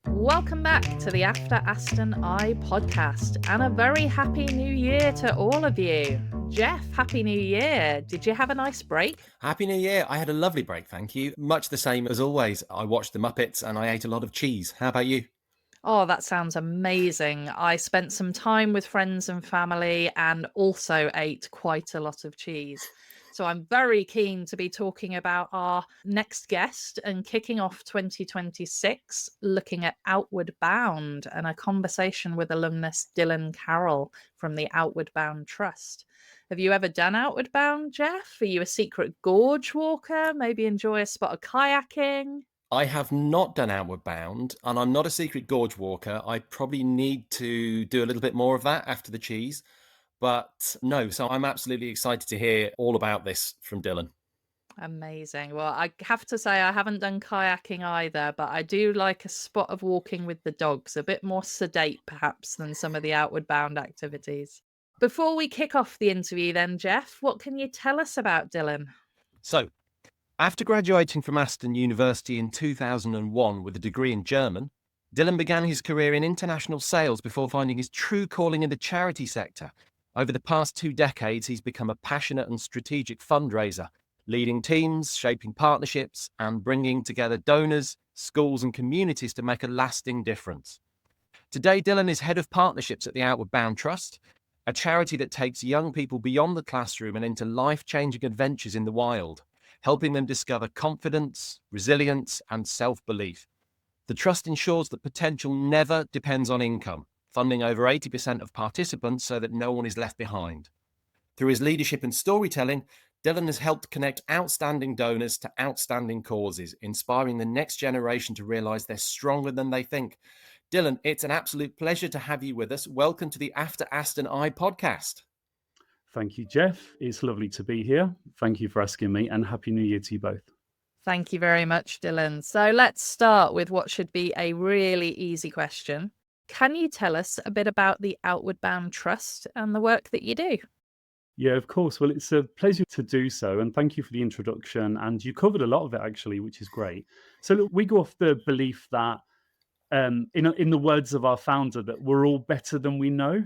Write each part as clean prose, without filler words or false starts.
Welcome back to the After Aston I podcast, and a very happy new year to all of you. Geoff, happy new year. Did you have a nice break? Happy New Year. I had a lovely break, thank you. Much the same as always. I watched The Muppets and I ate a lot of cheese. How about you? Oh, that sounds amazing. I spent some time with friends and family and also ate quite a lot of cheese. So I'm very keen to be talking about our next guest and kicking off 2026, looking at Outward Bound and a conversation with alumnus Dylan Carroll from the Outward Bound Trust. Have you ever done Outward Bound, Geoff? Are you a secret gorge walker? Maybe enjoy a spot of kayaking? I have not done Outward Bound and I'm not a secret gorge walker. I probably need to do a little bit more of that after the cheese. But no, so I'm absolutely excited to hear all about this from Dylan. Amazing. Well, I have to say, I haven't done kayaking either, but I do like a spot of walking with the dogs, a bit more sedate perhaps than some of the outward bound activities. Before we kick off the interview, then, Geoff, what can you tell us about Dylan? So, after graduating from Aston University in 2001 with a degree in German, Dylan began his career in international sales before finding his true calling in the charity sector. Over the past 2 decades, he's become a passionate and strategic fundraiser, leading teams, shaping partnerships, and bringing together donors, schools, and communities to make a lasting difference. Today, Dylan is head of partnerships at the Outward Bound Trust, a charity that takes young people beyond the classroom and into life-changing adventures in the wild, helping them discover confidence, resilience, and self-belief. The trust ensures that potential never depends on income, funding over 80% of participants so that no one is left behind. Through his leadership and storytelling, Dylan has helped connect outstanding donors to outstanding causes, inspiring the next generation to realise they're stronger than they think. Dylan, it's an absolute pleasure to have you with us. Welcome to the After Aston I podcast. Thank you, Geoff. It's lovely to be here. Thank you for asking me, and Happy New Year to you both. Thank you very much, Dylan. So let's start with what should be a really easy question. Can you tell us a bit about the Outward Bound Trust and the work that you do? Yeah, of course. Well, it's a pleasure to do so, and thank you for the introduction. And you covered a lot of it, actually, which is great. So, look, we go off the belief that, in the words of our founder, that we're all better than we know.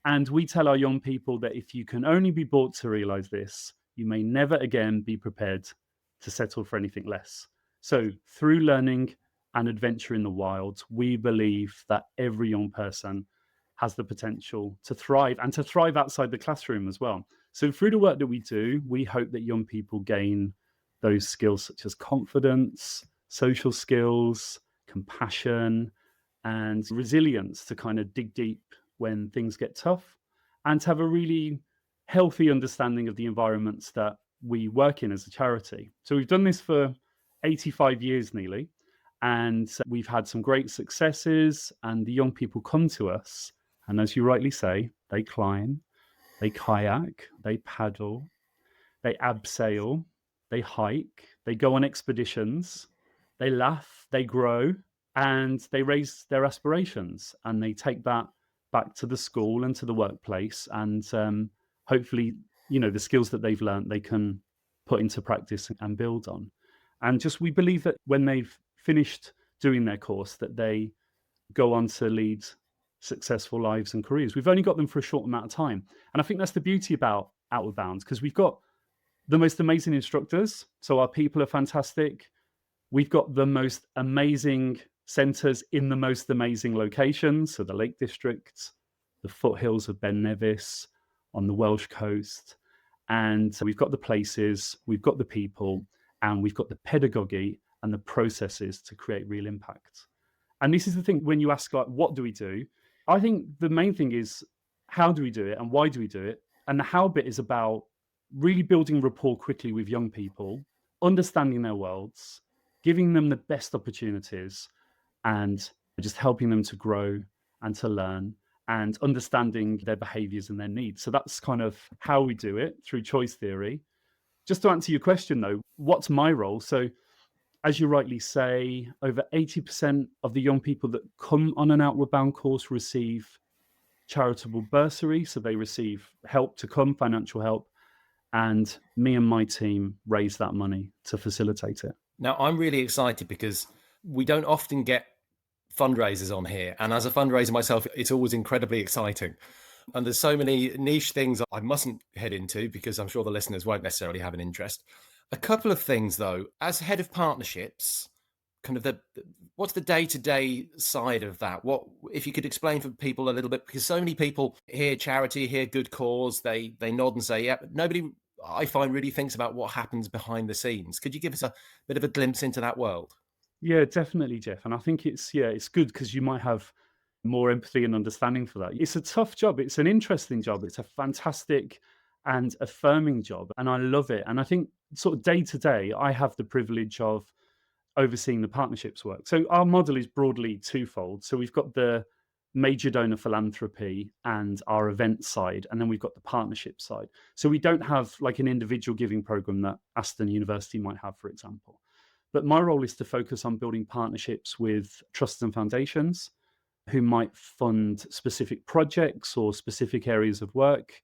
And we tell our young people that if you can only be brought to realize this, you may never again be prepared to settle for anything less. So, through learning and adventure in the wild, we believe that every young person has the potential to thrive and to thrive outside the classroom as well. So, through the work that we do, we hope that young people gain those skills such as confidence, social skills, compassion, and resilience to kind of dig deep when things get tough and to have a really healthy understanding of the environments that we work in as a charity. So we've done this for 85 years nearly, and we've had some great successes, and the young people come to us, and as you rightly say, they climb, they kayak, they paddle, they abseil, they hike, they go on expeditions, they laugh, they grow, and they raise their aspirations, and they take that back to the school and to the workplace, and hopefully, the skills that they've learned, they can put into practice and build on. And just we believe that when they've finished doing their course, that they go on to lead successful lives and careers. We've only got them for a short amount of time, and I think that's the beauty about Outward Bound, because we've got the most amazing instructors. So our people are fantastic. We've got the most amazing centres in the most amazing locations. So the Lake District, the foothills of Ben Nevis, on the Welsh coast. And so we've got the places, we've got the people, and we've got the pedagogy and the processes to create real impact. And this is the thing, when you ask, like, what do we do? I think the main thing is, how do we do it and why do we do it? And the how bit is about really building rapport quickly with young people, understanding their worlds, giving them the best opportunities, and just helping them to grow and to learn and understanding their behaviors and their needs. So that's kind of how we do it, through choice theory. Just to answer your question, though, what's my role? So as you rightly say, over 80% of the young people that come on an Outward Bound course receive charitable bursary. So they receive help to come, financial help. And me and my team raise that money to facilitate it. Now, I'm really excited because we don't often get fundraisers on here. And as a fundraiser myself, it's always incredibly exciting. And there's so many niche things I mustn't head into because I'm sure the listeners won't necessarily have an interest. A couple of things, though, as head of partnerships, kind of what's the day-to-day side of that? What, if you could explain for people a little bit, because so many people hear charity, hear good cause, they nod and say, yeah, but nobody, I find, really thinks about what happens behind the scenes. Could you give us a bit of a glimpse into that world? Yeah, definitely, Geoff. And I think it's good because you might have more empathy and understanding for that. It's a tough job. It's an interesting job. It's a fantastic and affirming job. And I love it. And I think sort of day to day, I have the privilege of overseeing the partnerships work. So our model is broadly twofold. So we've got the major donor philanthropy and our event side, and then we've got the partnership side. So we don't have like an individual giving program that Aston University might have, for example. But my role is to focus on building partnerships with trusts and foundations who might fund specific projects or specific areas of work.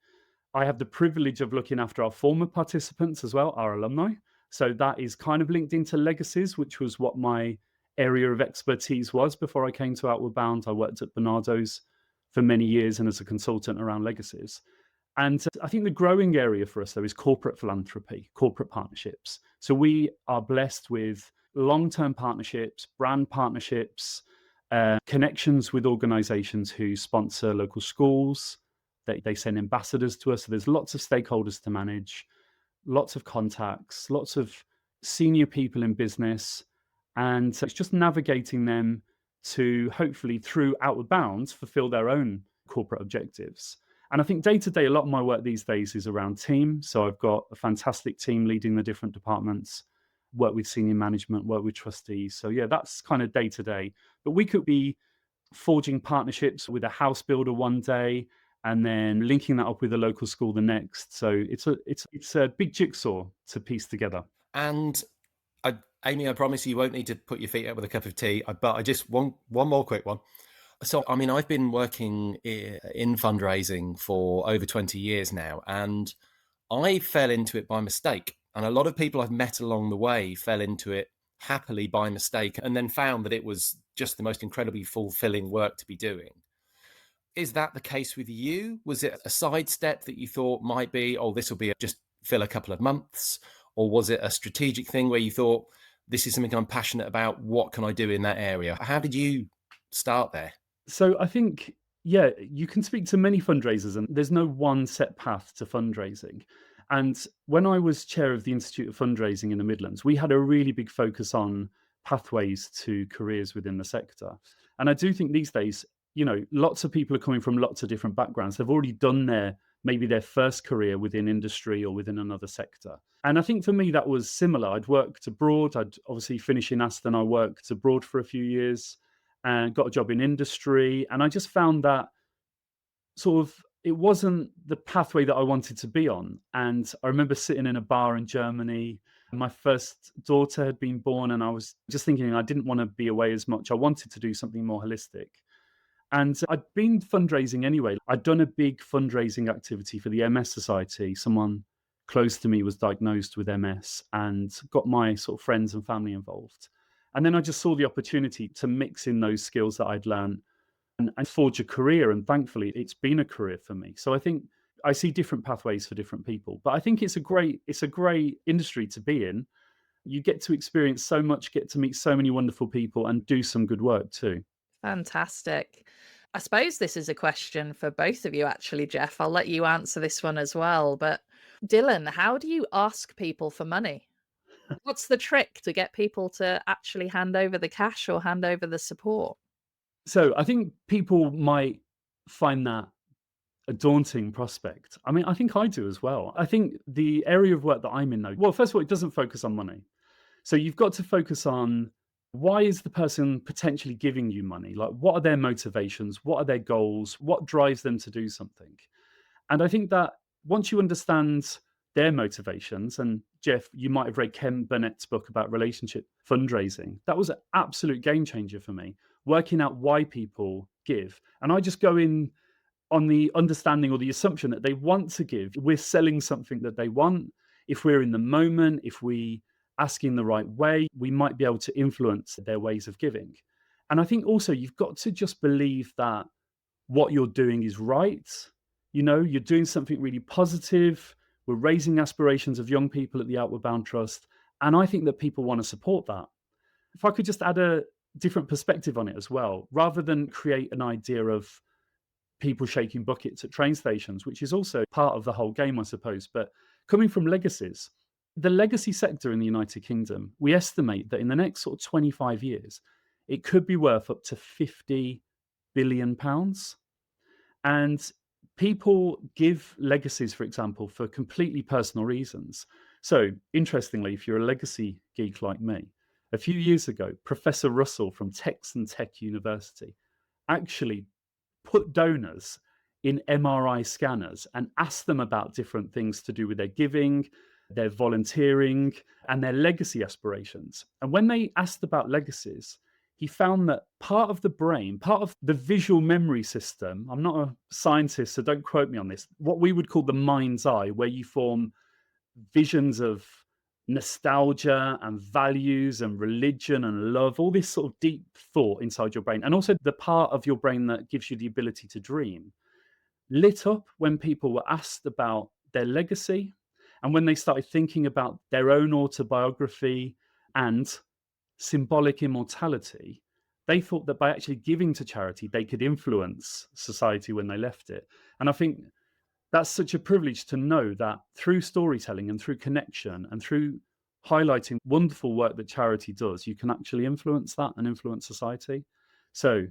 I have the privilege of looking after our former participants as well, our alumni. So that is kind of linked into legacies, which was what my area of expertise was before I came to Outward Bound. I worked at Bernardo's for many years and as a consultant around legacies. And I think the growing area for us, though, is corporate philanthropy, corporate partnerships. So we are blessed with long-term partnerships, brand partnerships, connections with organizations who sponsor local schools. They send ambassadors to us. So there's lots of stakeholders to manage, lots of contacts, lots of senior people in business. And it's just navigating them to hopefully, through Outward Bound, fulfill their own corporate objectives. And I think day to day, a lot of my work these days is around team. So I've got a fantastic team leading the different departments, work with senior management, work with trustees. So yeah, that's kind of day to day. But we could be forging partnerships with a house builder one day and then linking that up with a local school the next. So it's a big jigsaw to piece together. And Aimee, I promise you won't need to put your feet up with a cup of tea, but I just one more quick one. So, I mean, I've been working in fundraising for over 20 years now, and I fell into it by mistake. And a lot of people I've met along the way fell into it happily by mistake and then found that it was just the most incredibly fulfilling work to be doing. Is that the case with you? Was it a sidestep that you thought might be, oh, this will be just fill a couple of months? Or was it a strategic thing where you thought, this is something I'm passionate about, what can I do in that area? How did you start there? So I think, yeah, you can speak to many fundraisers and there's no one set path to fundraising. And when I was chair of the Institute of Fundraising in the Midlands, we had a really big focus on pathways to careers within the sector. And I do think these days, lots of people are coming from lots of different backgrounds. They've already done maybe their first career within industry or within another sector. And I think for me, that was similar. I'd worked abroad. I'd obviously finished in Aston. I worked abroad for a few years and got a job in industry. And I just found that sort of it wasn't the pathway that I wanted to be on. And I remember sitting in a bar in Germany. My first daughter had been born, and I was just thinking I didn't want to be away as much. I wanted to do something more holistic. And I'd been fundraising anyway. I'd done a big fundraising activity for the MS Society. Someone close to me was diagnosed with MS and got my sort of friends and family involved. And then I just saw the opportunity to mix in those skills that I'd learned and forge a career. And thankfully, it's been a career for me. So I think I see different pathways for different people. But I think it's a great industry to be in. You get to experience so much, get to meet so many wonderful people and do some good work too. Fantastic. I suppose this is a question for both of you, actually, Geoff. I'll let you answer this one as well. But Dylan, how do you ask people for money? What's the trick to get people to actually hand over the cash or hand over the support? So I think people might find that a daunting prospect. I mean, I think I do as well. I think the area of work that I'm in, though, well, first of all, it doesn't focus on money. So you've got to focus on why is the person potentially giving you money? Like, what are their motivations? What are their goals? What drives them to do something? And I think that once you understand their motivations, and Geoff, you might have read Ken Burnett's book about relationship fundraising. That was an absolute game changer for me, working out why people give. And I just go in on the understanding or the assumption that they want to give. We're selling something that they want. If we're in the moment, if we asking the right way, we might be able to influence their ways of giving. And I think also you've got to just believe that what you're doing is right. You're doing something really positive. We're raising aspirations of young people at the Outward Bound Trust. And I think that people want to support that. If I could just add a different perspective on it as well, rather than create an idea of people shaking buckets at train stations, which is also part of the whole game, I suppose. But coming from legacies, the legacy sector in the United Kingdom, we estimate that in the next sort of 25 years, it could be worth up to £50 billion. And people give legacies, for example, for completely personal reasons. So, interestingly, if you're a legacy geek like me, a few years ago, Professor Russell from Texan Tech University actually put donors in MRI scanners and asked them about different things to do with their giving, their volunteering, and their legacy aspirations. And when they asked about legacies, he found that part of the brain, part of the visual memory system, I'm not a scientist, so don't quote me on this, what we would call the mind's eye, where you form visions of nostalgia and values and religion and love, all this sort of deep thought inside your brain, and also the part of your brain that gives you the ability to dream, lit up when people were asked about their legacy and when they started thinking about their own autobiography and symbolic immortality. They thought that by actually giving to charity, they could influence society when they left it. And I think that's such a privilege to know that through storytelling and through connection and through highlighting wonderful work that charity does, you can actually influence that and influence society. So,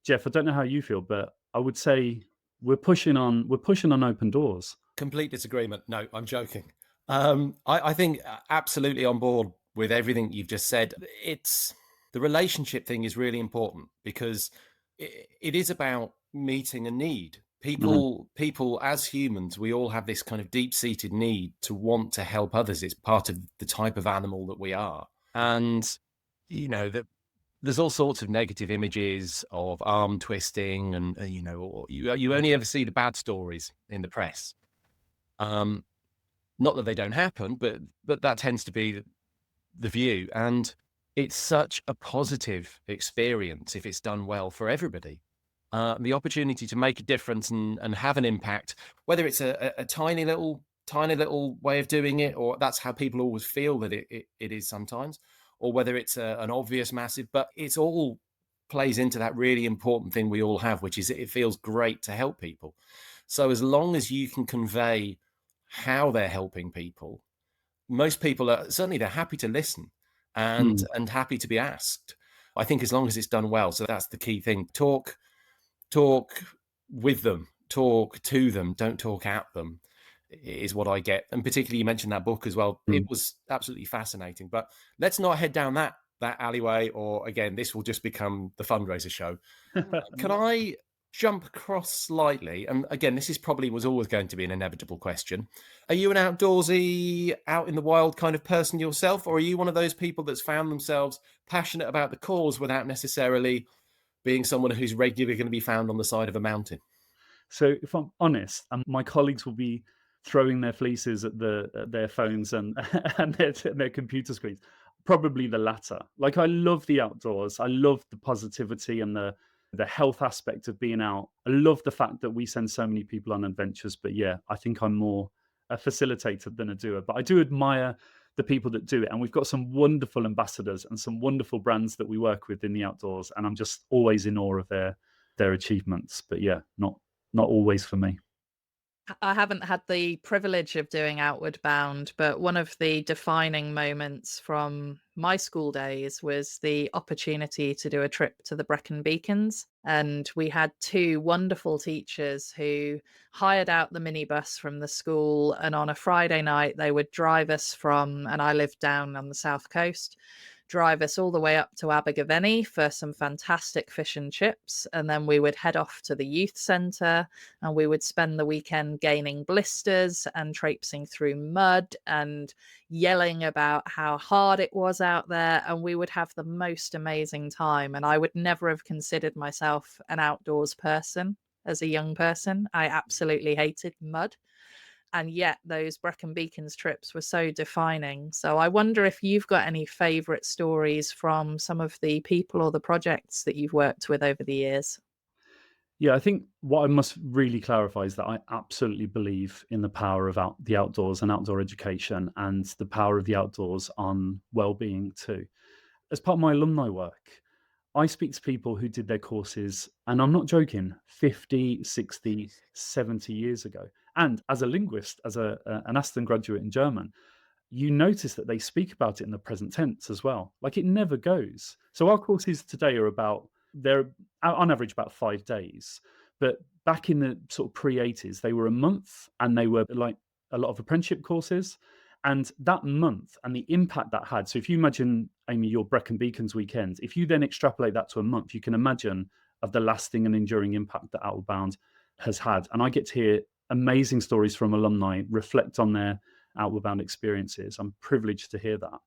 Geoff, I don't know how you feel, but I would say we're pushing on open doors. Complete disagreement. No, I'm joking. I think absolutely on board with everything you've just said. It's the relationship thing is really important because it is about meeting a need. People as humans, we all have this kind of deep-seated need to want to help others. It's part of the type of animal that we are. And, that there's all sorts of negative images of arm twisting and, you only ever see the bad stories in the press. Not that they don't happen, but that tends to be the view. And it's such a positive experience if it's done well for everybody. The opportunity to make a difference and have an impact, whether it's a tiny little way of doing it, or that's how people always feel that it is sometimes, or whether it's an obvious massive, but it's all plays into that really important thing we all have, which is it feels great to help people. So as long as you can convey how they're helping people, most people are certainly they're happy to listen and happy to be asked. I think as long as it's done well. So that's the key thing. Talk with them, talk to them, don't talk at them, is what I get. And particularly you mentioned that book as well. It was absolutely fascinating. But let's not head down that alleyway, or again, this will just become the fundraiser show. Can I jump across slightly? And again, this was always going to be an inevitable question. Are you an outdoorsy, out in the wild kind of person yourself, or are you one of those people that's found themselves passionate about the cause without necessarily being someone who's regularly going to be found on the side of a mountain? So if I'm honest, my colleagues will be throwing their fleeces at their phones and and their computer screens. Probably the latter. Like, I love the outdoors. I love the positivity and the health aspect of being out. I love the fact that we send so many people on adventures. But yeah, I think I'm more a facilitator than a doer. But I do admire the people that do it. And we've got some wonderful ambassadors and some wonderful brands that we work with in the outdoors. And I'm just always in awe of their achievements. But yeah, not always for me. I haven't had the privilege of doing Outward Bound, but one of the defining moments from my school days was the opportunity to do a trip to the Brecon Beacons. And we had two wonderful teachers who hired out the minibus from the school. And on a Friday night, they would drive us and I lived down on the south coast, drive us all the way up to Abergavenny for some fantastic fish and chips. And then we would head off to the youth centre and we would spend the weekend gaining blisters and traipsing through mud and yelling about how hard it was out there. And we would have the most amazing time. And I would never have considered myself an outdoors person as a young person. I absolutely hated mud. And yet those Brecon Beacons trips were so defining. So I wonder if you've got any favourite stories from some of the people or the projects that you've worked with over the years. Yeah, I think what I must really clarify is that I absolutely believe in the power of the outdoors and outdoor education, and the power of the outdoors on well-being too. As part of my alumni work, I speak to people who did their courses, and I'm not joking, 50, 60, 70 years ago. And as a linguist, as an Aston graduate in German, you notice that they speak about it in the present tense as well. Like, it never goes. So our courses today they're on average about 5 days. But back in the sort of pre-80s, they were a month, and they were like a lot of apprenticeship courses. And that month and the impact that had. So if you imagine, Aimee, your Brecon Beacons weekend, if you then extrapolate that to a month, you can imagine of the lasting and enduring impact that Outward Bound has had. And I get to hear amazing stories from alumni reflect on their Outward Bound experiences. I'm privileged to hear that.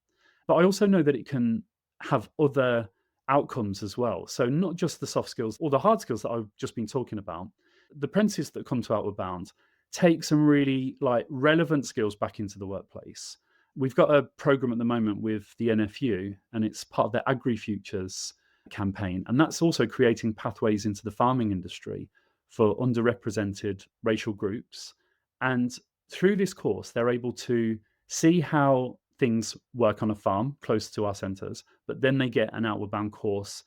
But I also know that it can have other outcomes as well. So not just the soft skills or the hard skills that I've just been talking about. The apprentices that come to Outward Bound take some really relevant skills back into the workplace. We've got a program at the moment with the NFU, and it's part of their Agri Futures campaign. And that's also creating pathways into the farming industry for underrepresented racial groups. And through this course, they're able to see how things work on a farm close to our centres, but then they get an Outward Bound course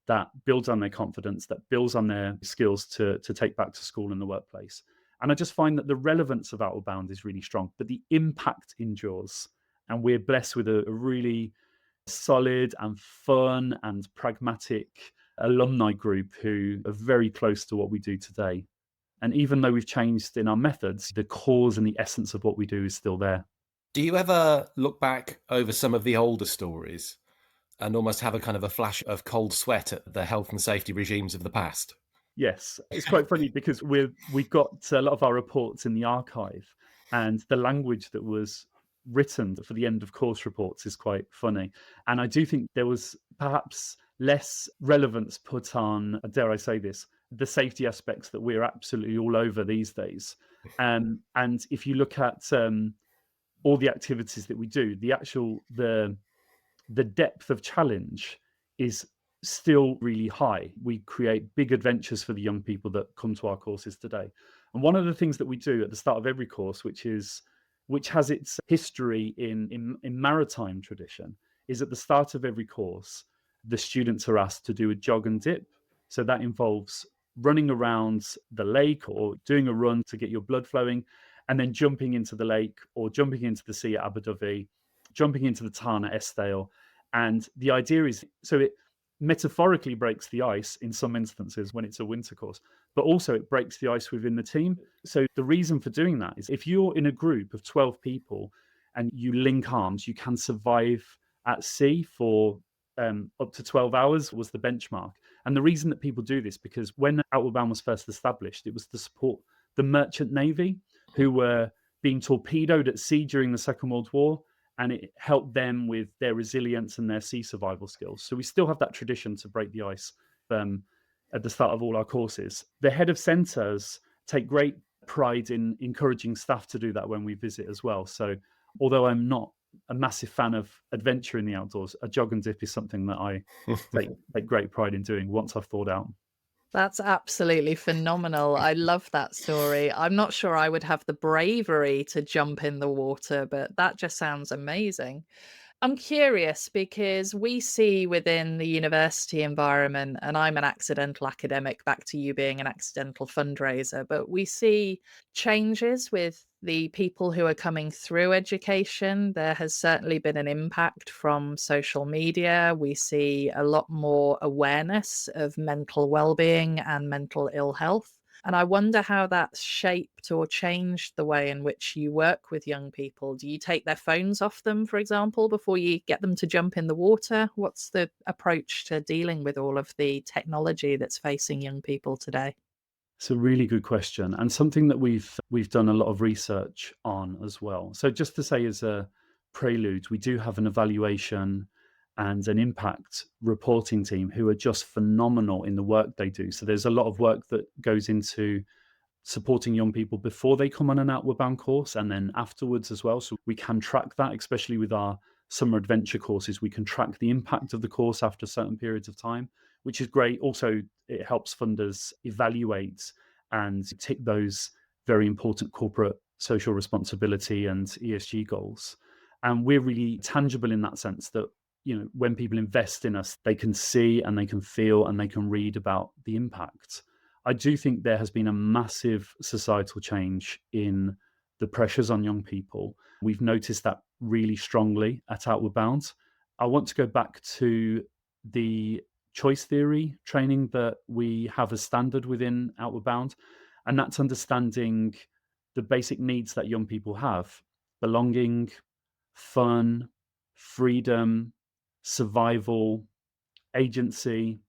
that builds on their confidence, that builds on their skills to take back to school and the workplace. And I just find that the relevance of Outward Bound is really strong, but the impact endures. And we're blessed with a really solid and fun and pragmatic alumni group who are very close to what we do today. And even though we've changed in our methods, the cause and the essence of what we do is still there. Do you ever look back over some of the older stories and almost have a kind of a flash of cold sweat at the health and safety regimes of the past? Yes, it's quite funny because we've got a lot of our reports in the archive, and the language that was written for the end of course reports is quite funny. And I do think there was perhaps less relevance put on, dare I say this, the safety aspects that we're absolutely all over these days. And if you look at all the activities that we do, the depth of challenge is still really high. We create big adventures for the young people that come to our courses today. And one of the things that we do at the start of every course, which has its history in maritime tradition, is at the start of every course, the students are asked to do a jog and dip. So that involves running around the lake or doing a run to get your blood flowing, and then jumping into the lake or jumping into the sea at Abu Dhabi, jumping into the Tarn at Estail. And the idea is, so it metaphorically breaks the ice in some instances when it's a winter course, but also it breaks the ice within the team. So the reason for doing that is if you're in a group of 12 people and you link arms, you can survive at sea for up to 12 hours was the benchmark. And the reason that people do this, because when Outward Bound was first established, it was to support the merchant navy who were being torpedoed at sea during the Second World War, and it helped them with their resilience and their sea survival skills. So we still have that tradition to break the ice at the start of all our courses. The head of centres take great pride in encouraging staff to do that when we visit as well. So although I'm not a massive fan of adventure in the outdoors, a jog and dip is something that I take great pride in doing once I've thawed out. That's absolutely phenomenal. I love that story. I'm not sure I would have the bravery to jump in the water, but that just sounds amazing. I'm curious because we see within the university environment, and I'm an accidental academic, back to you being an accidental fundraiser, but we see changes with the people who are coming through education. There has certainly been an impact from social media. We see a lot more awareness of mental well-being and mental ill health. And I wonder how that's shaped or changed the way in which you work with young people. Do you take their phones off them, for example, before you get them to jump in the water? What's the approach to dealing with all of the technology that's facing young people today? It's a really good question, and something that we've done a lot of research on as well. So just to say as a prelude, we do have an evaluation and an impact reporting team who are just phenomenal in the work they do. So there's a lot of work that goes into supporting young people before they come on an Outward Bound course and then afterwards as well. So we can track that, especially with our summer adventure courses. We can track the impact of the course after certain periods of time, which is great. Also, it helps funders evaluate and tick those very important corporate social responsibility and ESG goals. And we're really tangible in that sense that, when people invest in us, they can see and they can feel and they can read about the impact. I do think there has been a massive societal change in the pressures on young people. We've noticed that really strongly at Outward Bound. I want to go back to the choice theory training that we have as standard within Outward Bound, and that's understanding the basic needs that young people have: belonging, fun, freedom, survival, agency,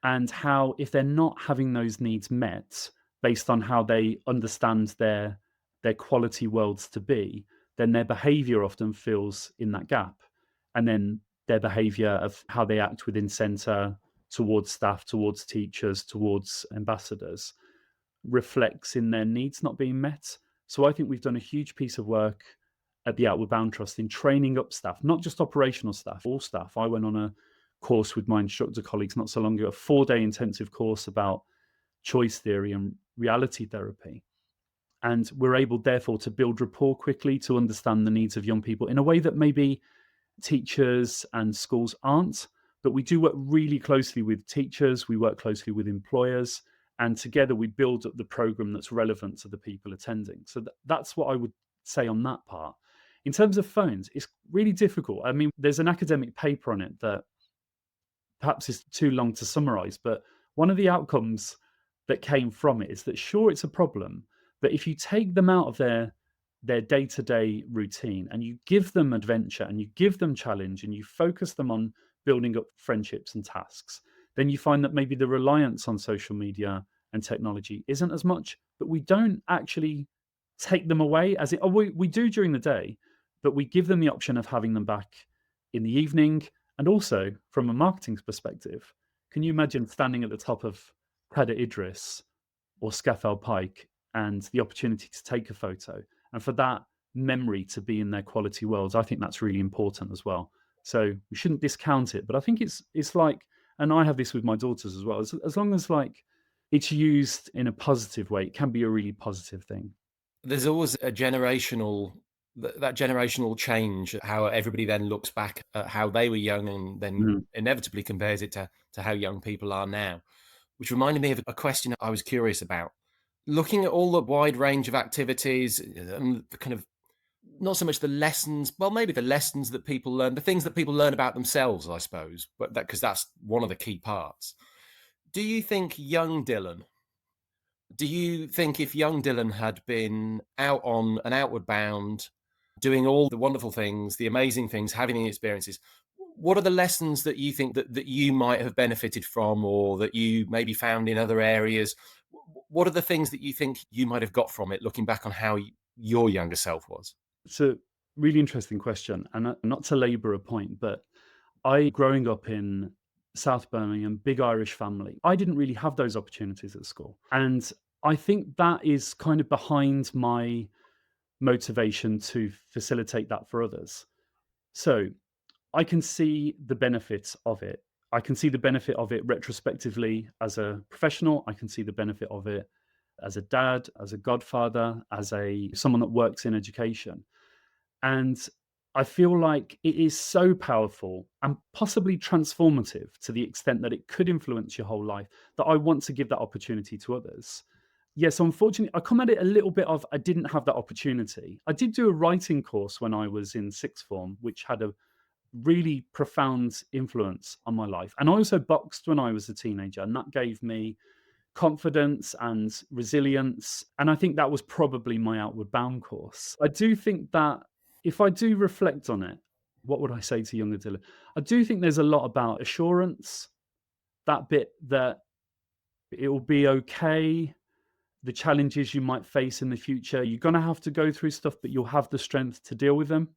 and how if they're not having those needs met based on how they understand their quality worlds to be, then their behavior often fills in that gap. And then their behavior of how they act within centre, towards staff, towards teachers, towards ambassadors, reflects in their needs not being met. So I think we've done a huge piece of work at the Outward Bound Trust in training up staff, not just operational staff, all staff. I went on a course with my instructor colleagues not so long ago, a 4-day intensive course about choice theory and reality therapy. And we're able, therefore, to build rapport quickly, to understand the needs of young people in a way that maybe teachers and schools aren't. But we do work really closely with teachers, we work closely with employers, and together we build up the program that's relevant to the people attending. So that's what I would say on that part. In terms of phones, it's really difficult. I mean, there's an academic paper on it that perhaps is too long to summarize, but one of the outcomes that came from it is that, sure, it's a problem, but if you take them out of their day-to-day routine and you give them adventure and you give them challenge and you focus them on building up friendships and tasks, then you find that maybe the reliance on social media and technology isn't as much, but we don't actually take them away as it, we do during the day, but we give them the option of having them back in the evening. And also from a marketing perspective, can you imagine standing at the top of Credit Idris or Scafell Pike and the opportunity to take a photo, and for that memory to be in their quality worlds? I think that's really important as well. So we shouldn't discount it, but I think it's like, and I have this with my daughters as well, as long as like it's used in a positive way, it can be a really positive thing. There's always a that generational change, how everybody then looks back at how they were young and then inevitably compares it to how young people are now, which reminded me of a question I was curious about. Looking at all the wide range of activities and the kind of, not so much the lessons, well, maybe the lessons that people learn, the things that people learn about themselves, I suppose, but because that's one of the key parts. Do you think if young Dylan had been out on an Outward Bound, doing all the wonderful things, the amazing things, having the experiences, what are the lessons that you think that you might have benefited from, or that you maybe found in other areas? What are the things that you think you might have got from it, looking back on how your younger self was? It's a really interesting question, and not to labour a point, but growing up in South Birmingham, big Irish family, I didn't really have those opportunities at school. And I think that is kind of behind my motivation to facilitate that for others. So I can see the benefits of it. I can see the benefit of it retrospectively as a professional. I can see the benefit of it as a dad, as a godfather, as someone that works in education. And I feel like it is so powerful and possibly transformative to the extent that it could influence your whole life, that I want to give that opportunity to others. Yes, unfortunately, I come at it a little bit of I didn't have that opportunity. I did do a writing course when I was in sixth form, which had a really profound influence on my life. And I also boxed when I was a teenager, and that gave me confidence and resilience. And I think that was probably my Outward Bound course. I do think that if I do reflect on it, what would I say to younger Dylan? I do think there's a lot about assurance, that bit that it will be okay. The challenges you might face in the future, you're going to have to go through stuff, but you'll have the strength to deal with them.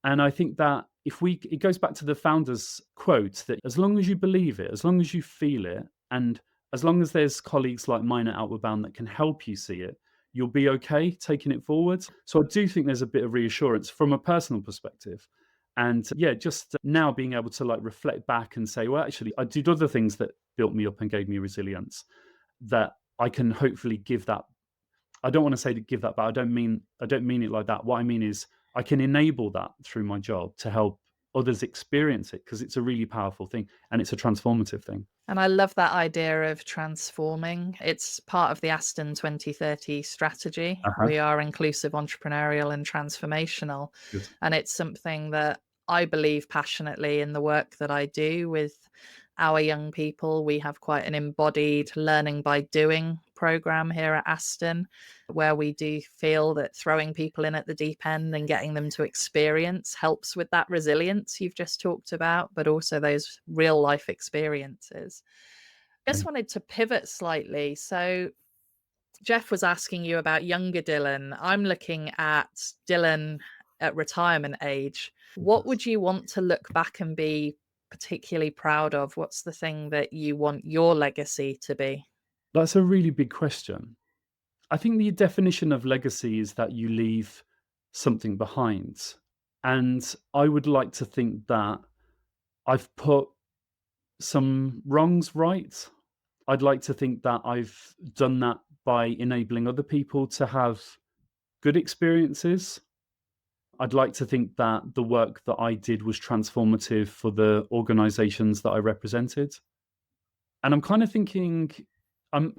And I think that it goes back to the founder's quote that as long as you believe it, as long as you feel it, and as long as there's colleagues like mine at Outward Bound that can help you see it, you'll be okay taking it forward. So I do think there's a bit of reassurance from a personal perspective. And yeah, just now being able to like reflect back and say, well, actually, I did other things that built me up and gave me resilience that I can hopefully give that. I don't want to say to give that, but I don't mean it like that. What I mean is I can enable that through my job to help others experience it because it's a really powerful thing and it's a transformative thing. And I love that idea of transforming. It's part of the Aston 2030 strategy. Uh-huh. We are inclusive, entrepreneurial, and transformational. Good. And it's something that I believe passionately in the work that I do with our young people. We have quite an embodied learning by doing program here at Aston, where we do feel that throwing people in at the deep end and getting them to experience helps with that resilience you've just talked about, but also those real life experiences. Just wanted to pivot slightly. So Geoff was asking you about younger Dylan. I'm looking at Dylan at retirement age. What would you want to look back and be particularly proud of? What's the thing that you want your legacy to be? That's a really big question. I think the definition of legacy is that you leave something behind. And I would like to think that I've put some wrongs right. I'd like to think that I've done that by enabling other people to have good experiences. I'd like to think that the work that I did was transformative for the organizations that I represented. And I'm kind of thinking,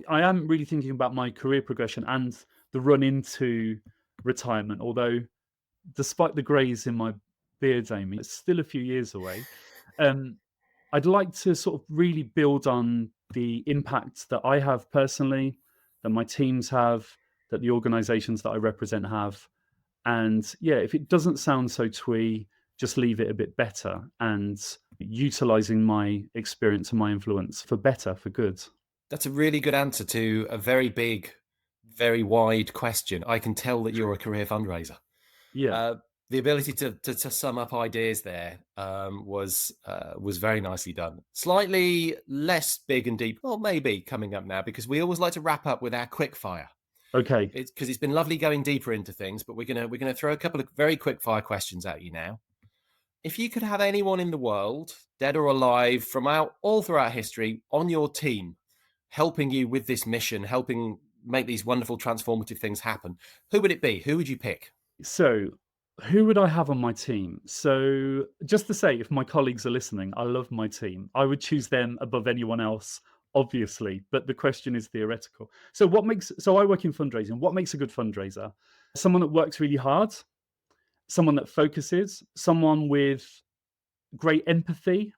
I am really thinking about my career progression and the run into retirement, although despite the greys in my beard, Aimee, it's still a few years away. I'd like to sort of really build on the impact that I have personally, that my teams have, that the organizations that I represent have. And yeah, if it doesn't sound so twee, just leave it a bit better and utilizing my experience and my influence for better, for good. That's a really good answer to a very big, very wide question. I can tell that you're a career fundraiser. Yeah. The ability to sum up ideas there was very nicely done. Slightly less big and deep, well, maybe coming up now, because we always like to wrap up with our quick fire. Okay. Because it's been lovely going deeper into things, but we're gonna throw a couple of very quick fire questions at you now. If you could have anyone in the world, dead or alive, from all throughout history, on your team, helping you with this mission, helping make these wonderful transformative things happen, who would it be? Who would you pick? So, who would I have on my team? So, just to say, if my colleagues are listening, I love my team. I would choose them above anyone else, obviously, but the question is theoretical. So, I work in fundraising. What makes a good fundraiser? Someone that works really hard, someone that focuses, someone with great empathy,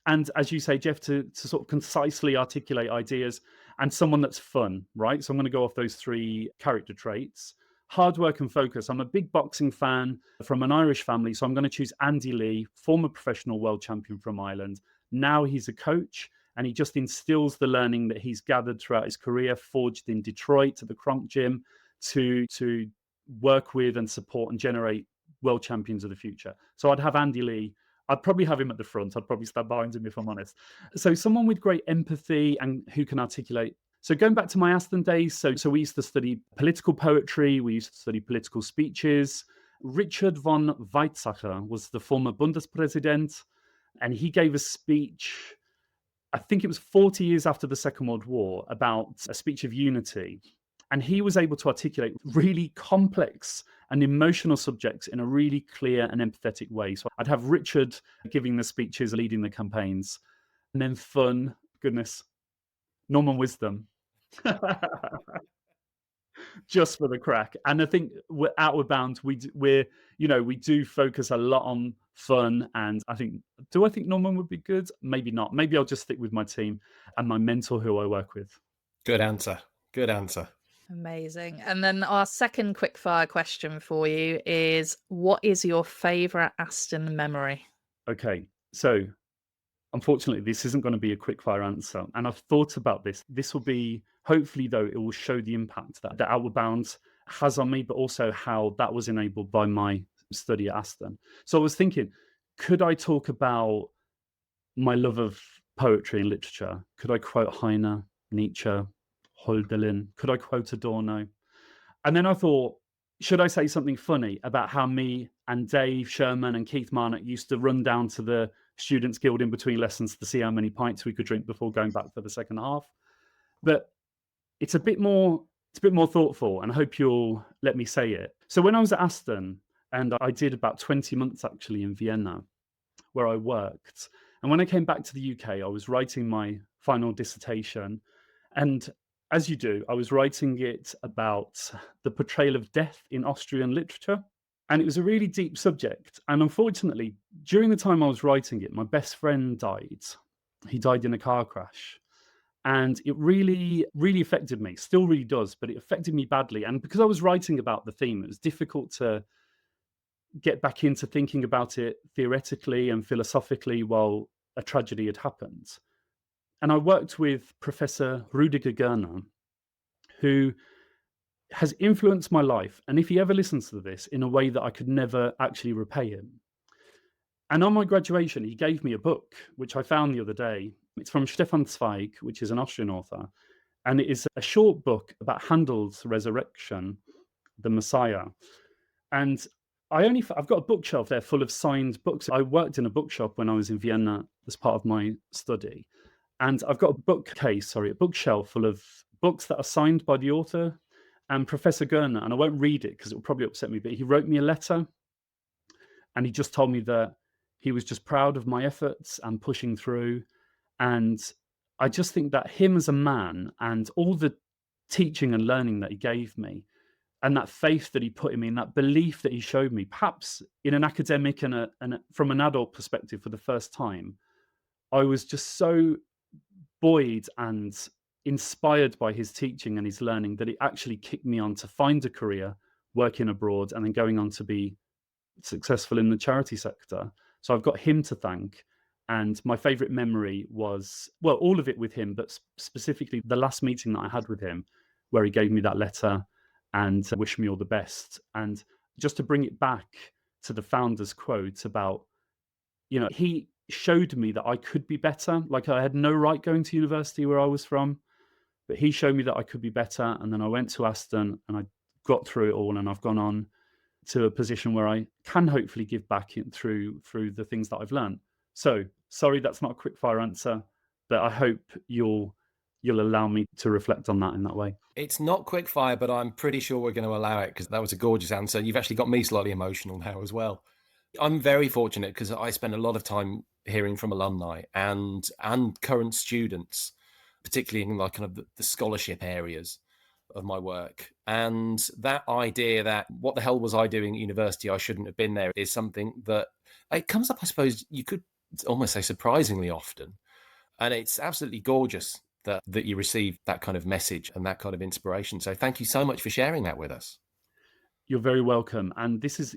and as you say, Geoff, to sort of concisely articulate ideas, and someone that's fun, right? So I'm going to go off those three character traits. Hard work and focus. I'm a big boxing fan from an Irish family, so I'm going to choose Andy Lee, former professional world champion from Ireland. Now he's a coach, and he just instills the learning that he's gathered throughout his career, forged in Detroit at the Kronk Gym, to work with and support and generate world champions of the future. So I'd have Andy Lee. I'd probably have him at the front. I'd probably stand behind him if I'm honest. So someone with great empathy and who can articulate. So going back to my Aston days, so we used to study political poetry. We used to study political speeches. Richard von Weizsäcker was the former Bundespräsident, and he gave a speech, I think it was 40 years after the Second World War, about a speech of unity. And he was able to articulate really complex and emotional subjects in a really clear and empathetic way. So I'd have Richard giving the speeches, leading the campaigns, and then fun, goodness, Norman Wisdom, just for the crack. And I think we're Outward Bound. We do focus a lot on fun, and I think Norman would be good? Maybe not. Maybe I'll just stick with my team and my mentor who I work with. Good answer. Good answer. Amazing. And then our second quickfire question for you is, what is your favourite Aston memory? Okay, so unfortunately, this isn't going to be a quickfire answer. And I've thought about this. This will be, hopefully, though, it will show the impact that Outward Bound has on me, but also how that was enabled by my study at Aston. So I was thinking, could I talk about my love of poetry and literature? Could I quote Heine? Nietzsche, Hölderlin. Could I quote Adorno? And then I thought, should I say something funny about how me and Dave Sherman and Keith Marnock used to run down to the Students' Guild in between lessons to see how many pints we could drink before going back for the second half? But it's a bit more thoughtful, and I hope you'll let me say it. So when I was at Aston, and I did about 20 months actually in Vienna, where I worked. And when I came back to the UK, I was writing my final dissertation. And as you do, I was writing it about the portrayal of death in Austrian literature. And it was a really deep subject. And unfortunately, during the time I was writing it, my best friend died. He died in a car crash. And it really, really affected me. Still really does, but it affected me badly. And because I was writing about the theme, it was difficult to get back into thinking about it theoretically and philosophically while a tragedy had happened. And I worked with Professor Rüdiger Görner, who has influenced my life. And if he ever listens to this, in a way that I could never actually repay him. And on my graduation, he gave me a book, which I found the other day. It's from Stefan Zweig, which is an Austrian author. And it is a short book about Handel's Resurrection, the Messiah. And I've got a bookshelf there full of signed books. I worked in a bookshop when I was in Vienna as part of my study. And I've got a bookshelf full of books that are signed by the author and Professor Görner. And I won't read it because it will probably upset me, but he wrote me a letter. And he just told me that he was just proud of my efforts and pushing through. And I just think that him as a man and all the teaching and learning that he gave me, and that faith that he put in me, and that belief that he showed me, perhaps in an academic and from an adult perspective for the first time, I was just so buoyed and inspired by his teaching and his learning that it actually kicked me on to find a career working abroad and then going on to be successful in the charity sector. So I've got him to thank. And my favorite memory was, well, all of it with him, but specifically the last meeting that I had with him, where he gave me that letter and wished me all the best. And just to bring it back to the founder's quote about, he showed me that I could be better. Like, I had no right going to university where I was from, but he showed me that I could be better. And then I went to Aston and I got through it all, and I've gone on to a position where I can hopefully give back through the things that I've learned. So sorry, that's not a quick fire answer, but I hope you'll allow me to reflect on that in that way. It's not quick fire, but I'm pretty sure we're going to allow it because that was a gorgeous answer. You've actually got me slightly emotional now as well. I'm very fortunate because I spend a lot of time hearing from alumni and current students, particularly in like kind of the scholarship areas of my work. And that idea that what the hell was I doing at university? I shouldn't have been there is something that it comes up, I suppose you could almost say surprisingly often. And it's absolutely gorgeous that you receive that kind of message and that kind of inspiration. So thank you so much for sharing that with us. You're very welcome. And this is,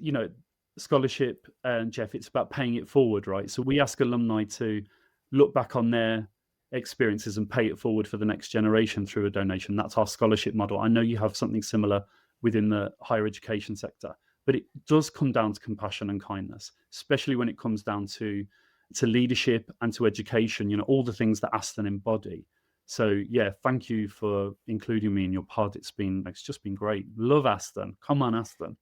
scholarship, Geoff, it's about paying it forward, right? So we ask alumni to look back on their experiences and pay it forward for the next generation through a donation. That's our scholarship model. I know you have something similar within the higher education sector, but it does come down to compassion and kindness, especially when it comes down to leadership and to education, all the things that Aston embody. So yeah, thank you for including me in your pod. It's just been great. Love Aston. Come on, Aston.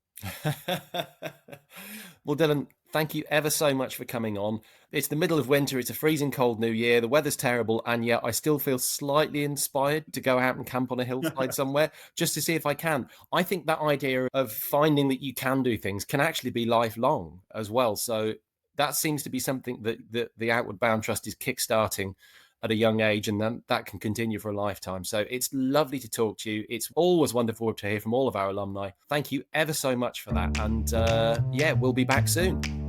Well, Dylan, thank you ever so much for coming on. It's the middle of winter. It's a freezing cold new year. The weather's terrible. And yet I still feel slightly inspired to go out and camp on a hillside somewhere just to see if I can. I think that idea of finding that you can do things can actually be lifelong as well. So that seems to be something that the Outward Bound Trust is kickstarting at a young age, and then that can continue for a lifetime. So it's lovely to talk to you. It's always wonderful to hear from all of our alumni. Thank you ever so much for that. And we'll be back soon.